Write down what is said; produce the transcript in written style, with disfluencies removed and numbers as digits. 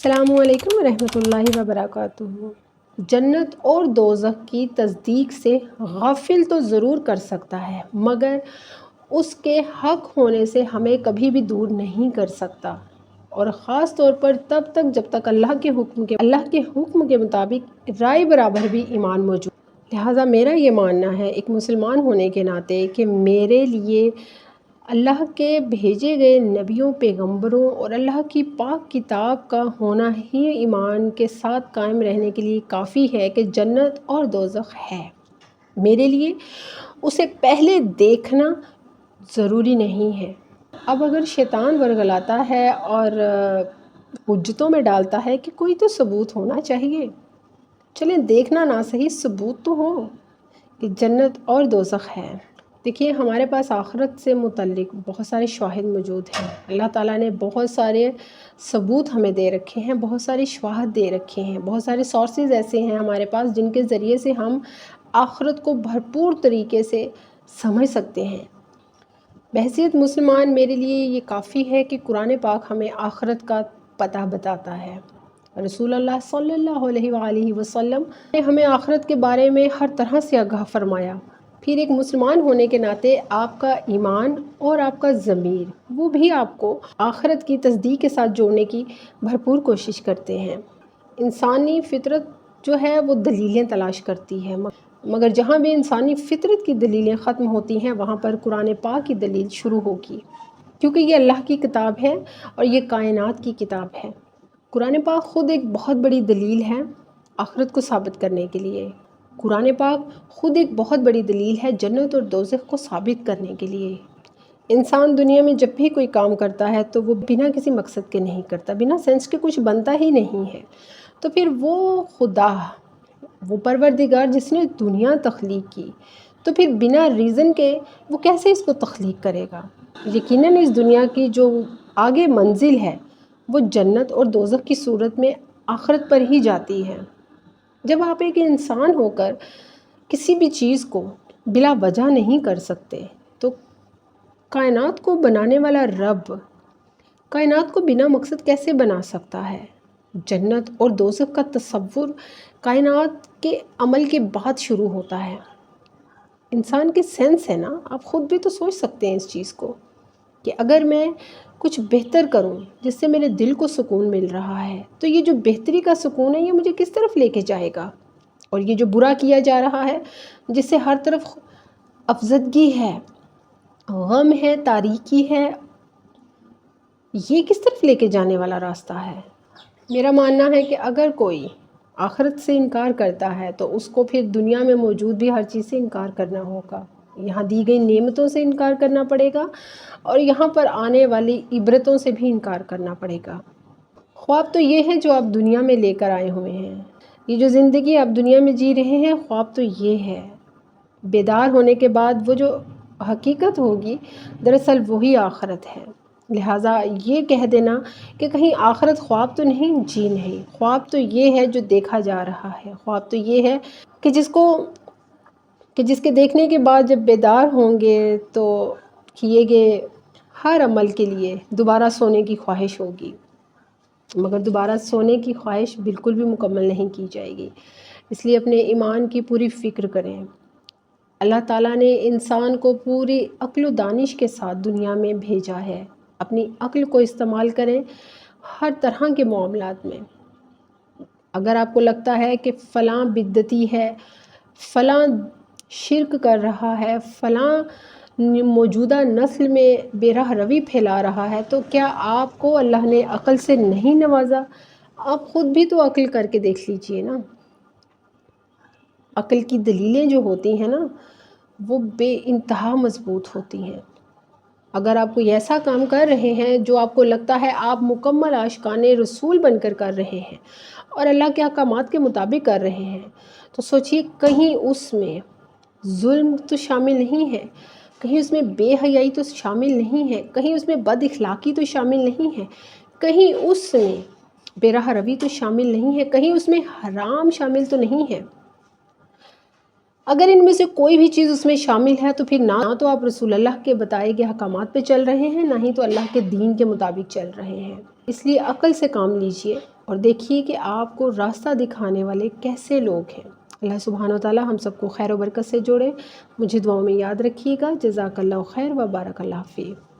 السلام علیکم ورحمۃ اللہ وبرکاتہ۔ جنت اور دوزخ کی تصدیق سے غافل تو ضرور کر سکتا ہے، مگر اس کے حق ہونے سے ہمیں کبھی بھی دور نہیں کر سکتا، اور خاص طور پر تب تک جب تک اللہ کے حکم کے مطابق رائے برابر بھی ایمان موجود۔ لہٰذا میرا یہ ماننا ہے ایک مسلمان ہونے کے ناطے کہ میرے لیے اللہ کے بھیجے گئے نبیوں، پیغمبروں اور اللہ کی پاک کتاب کا ہونا ہی ایمان کے ساتھ قائم رہنے کے لیے کافی ہے کہ جنت اور دوزخ ہے۔ میرے لیے اسے پہلے دیکھنا ضروری نہیں ہے۔ اب اگر شیطان ورگلاتا ہے اور حجتوں میں ڈالتا ہے کہ کوئی تو ثبوت ہونا چاہیے، چلیں دیکھنا نہ صحیح، ثبوت تو ہو کہ جنت اور دوزخ ہے۔ دیکھیے، ہمارے پاس آخرت سے متعلق بہت سارے شواہد موجود ہیں۔ اللہ تعالیٰ نے بہت سارے ثبوت ہمیں دے رکھے ہیں، بہت سارے شواہد دے رکھے ہیں، بہت سارے سورسز ایسے ہیں ہمارے پاس جن کے ذریعے سے ہم آخرت کو بھرپور طریقے سے سمجھ سکتے ہیں۔ بحیثیت مسلمان میرے لیے یہ کافی ہے کہ قرآن پاک ہمیں آخرت کا پتہ بتاتا ہے۔ رسول اللہ صلی اللہ علیہ وآلہ وسلم نے ہمیں آخرت کے بارے میں ہر طرح سے آگاہ فرمایا۔ پھر ایک مسلمان ہونے کے ناطے آپ کا ایمان اور آپ کا ضمیر، وہ بھی آپ کو آخرت کی تصدیق کے ساتھ جوڑنے کی بھرپور کوشش کرتے ہیں۔ انسانی فطرت جو ہے وہ دلیلیں تلاش کرتی ہے، مگر جہاں بھی انسانی فطرت کی دلیلیں ختم ہوتی ہیں وہاں پر قرآن پاک کی دلیل شروع ہوگی، کیونکہ یہ اللہ کی کتاب ہے اور یہ کائنات کی کتاب ہے۔ قرآن پاک خود ایک بہت بڑی دلیل ہے آخرت کو ثابت کرنے کے لیے۔ قرآن پاک خود ایک بہت بڑی دلیل ہے جنت اور دوزخ کو ثابت کرنے کے لیے۔ انسان دنیا میں جب بھی کوئی کام کرتا ہے تو وہ بنا کسی مقصد کے نہیں کرتا، بنا سینس کے کچھ بنتا ہی نہیں ہے۔ تو پھر وہ خدا، وہ پروردگار جس نے دنیا تخلیق کی، تو پھر بنا ریزن کے وہ کیسے اس کو تخلیق کرے گا؟ یقیناً اس دنیا کی جو آگے منزل ہے وہ جنت اور دوزخ کی صورت میں آخرت پر ہی جاتی ہے۔ جب آپ ایک انسان ہو کر کسی بھی چیز کو بلا وجہ نہیں کر سکتے تو کائنات کو بنانے والا رب کائنات کو بنا مقصد کیسے بنا سکتا ہے؟ جنت اور دوزخ کا تصور کائنات کے عمل کے بعد شروع ہوتا ہے۔ انسان کی سینس ہے نا، آپ خود بھی تو سوچ سکتے ہیں اس چیز کو کہ اگر میں کچھ بہتر کروں جس سے میرے دل کو سکون مل رہا ہے تو یہ جو بہتری کا سکون ہے یہ مجھے کس طرف لے کے جائے گا، اور یہ جو برا کیا جا رہا ہے جس سے ہر طرف افسردگی ہے، غم ہے، تاریکی ہے، یہ کس طرف لے کے جانے والا راستہ ہے؟ میرا ماننا ہے کہ اگر کوئی آخرت سے انکار کرتا ہے تو اس کو پھر دنیا میں موجود بھی ہر چیز سے انکار کرنا ہوگا، یہاں دی گئی نعمتوں سے انکار کرنا پڑے گا اور یہاں پر آنے والی عبرتوں سے بھی انکار کرنا پڑے گا۔ خواب تو یہ ہے جو آپ دنیا میں لے کر آئے ہوئے ہیں، یہ جو زندگی آپ دنیا میں جی رہے ہیں، خواب تو یہ ہے۔ بیدار ہونے کے بعد وہ جو حقیقت ہوگی دراصل وہی آخرت ہے۔ لہٰذا یہ کہہ دینا کہ کہیں آخرت خواب تو نہیں، جی نہیں، خواب تو یہ ہے جو دیکھا جا رہا ہے، خواب تو یہ ہے کہ جس کے دیکھنے کے بعد جب بیدار ہوں گے تو کیے گئے ہر عمل کے لیے دوبارہ سونے کی خواہش ہوگی، مگر دوبارہ سونے کی خواہش بالکل بھی مکمل نہیں کی جائے گی۔ اس لیے اپنے ایمان کی پوری فکر کریں۔ اللہ تعالیٰ نے انسان کو پوری عقل و دانش کے ساتھ دنیا میں بھیجا ہے۔ اپنی عقل کو استعمال کریں ہر طرح کے معاملات میں۔ اگر آپ کو لگتا ہے کہ فلاں بدعتی ہے، فلاں شرک کر رہا ہے، فلاں موجودہ نسل میں بے راہ روی پھیلا رہا ہے، تو کیا آپ کو اللہ نے عقل سے نہیں نوازا؟ آپ خود بھی تو عقل کر کے دیکھ لیجئے نا۔ عقل کی دلیلیں جو ہوتی ہیں نا وہ بے انتہا مضبوط ہوتی ہیں۔ اگر آپ کوئی ایسا کام کر رہے ہیں جو آپ کو لگتا ہے آپ مکمل عاشقان رسول بن کر رہے ہیں اور اللہ کے احکامات کے مطابق کر رہے ہیں، تو سوچئے کہیں اس میں ظلم تو شامل نہیں ہے، کہیں اس میں بے حیائی تو شامل نہیں ہے، کہیں اس میں بد اخلاقی تو شامل نہیں ہے، کہیں اس میں بے راہ روی تو شامل نہیں ہے، کہیں اس میں حرام شامل تو نہیں ہے۔ اگر ان میں سے کوئی بھی چیز اس میں شامل ہے تو پھر نہ تو آپ رسول اللہ کے بتائے گئے احکامات پہ چل رہے ہیں، نہ ہی تو اللہ کے دین کے مطابق چل رہے ہیں۔ اس لیے عقل سے کام لیجئے، اور دیکھیے کہ آپ کو راستہ دکھانے والے کیسے لوگ ہیں۔ اللہ سبحانہ وتعالی ہم سب کو خیر و برکت سے جوڑے۔ مجھے دعاؤں میں یاد رکھیے گا۔ جزاک اللہ خیر و بارک اللہ فیک۔